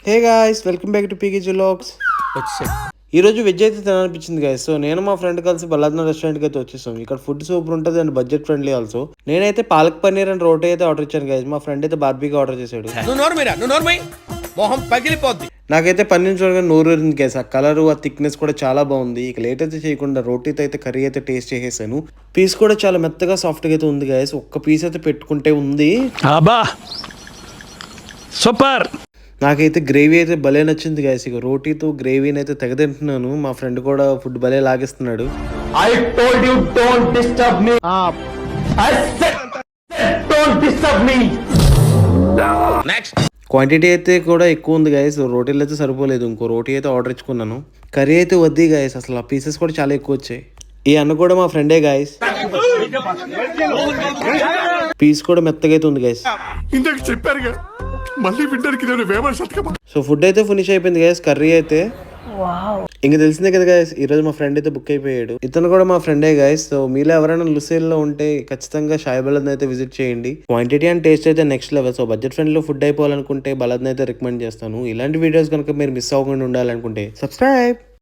Hey guys, welcome back to pkg vlogs. ఈ రోజు veg అయితే తినాలనిపించింది గాయస్. సో నేను మా ఫ్రెండ్ కలిసి బల్లాద్న రెస్టారెంట్కి అయితే వచ్చేసాం. ఇక్కడ ఫుడ్ సూపర్ ఉంటుంది అండ్ బడ్జెట్ ఫ్రెండ్లీ ఆల్సో. నేనైతే పాలక్ పన్నీర్ అండ్ రోటీ అయితే ఆర్డర్ ఇచ్చాను గాయస్. మా ఫ్రెండ్ అయితే బార్బీకి ఆర్డర్ చేశాడు. మొహం పగిలిపోద్ది. నాకైతే పన్నీర్ చూడగా నోరు ఊరింది గాయస్. ఆ కలర్, ఆ థిక్నెస్ కూడా చాలా బాగుంది. ఇక లేట్ అయితే చేయకుండా రోటీతో అయితే కర్రీ అయితే టేస్ట్ చేసేసాను. పీస్ కూడా చాలా మెత్తగా సాఫ్ట్గా అయితే ఉంది గాయస్. ఒక్క పీస్ అయితే పెట్టుకుంటే ఉంది. సూపర్. నాకైతే గ్రేవీ అయితే భలే నచ్చింది గాయస్. ఇక రోటీతో గ్రేవీని అయితే తెగ తింటున్నాను. మా ఫ్రెండ్ కూడా ఫుడ్ భలే లాగేస్తున్నాడు. I told you don't disturb me. I said don't disturb me. Next. Quantity అయితే కూడా ఎక్కువ ఉంది గాయస్. రోటీలు అయితే సరిపోలేదు. ఇంకో రోటీ అయితే ఆర్డర్ ఇచ్చుకున్నాను. కర్రీ అయితే వద్ది గాయస్. అసలు ఆ పీసెస్ కూడా చాలా ఎక్కువ వచ్చాయి. ఈ అన్న కూడా మా ఫ్రెండే గాయస్. పీస్ కూడా మెత్తగా అయితే ఉంది గాయస్. ఇందాక చెప్పారుగా మళ్ళీ వింటానికి నేను వేమని సత్కమా. సో ఫుడ్ అయితే ఫినిష్ అయిపోయింది గాయస్. కర్రీ అయితే ఇంక తెలిసిందే కదా గాయస్. ఈ రోజు మా ఫ్రెండ్ అయితే బుక్ అయిపోయాడు. ఇతను కూడా మా ఫ్రెండే గాయస్. సో మీలో ఎవరైనా లుసేల్ లో ఉంటే ఖచ్చితంగా షాయి బలద్ అయితే విజిట్ చేయండి. క్వాంటిటీ అండ్ టేస్ట్ అయితే next level. So budget friend లో ఫుడ్ అయిపోవాలనుకుంటే బలద్ అయితే రికమెండ్ చేస్తాను. ఇలాంటి వీడియోస్ కనుక మీరు మిస్ అవ్వకుండా ఉండాలనుకుంటే సబ్స్క్రైబ్.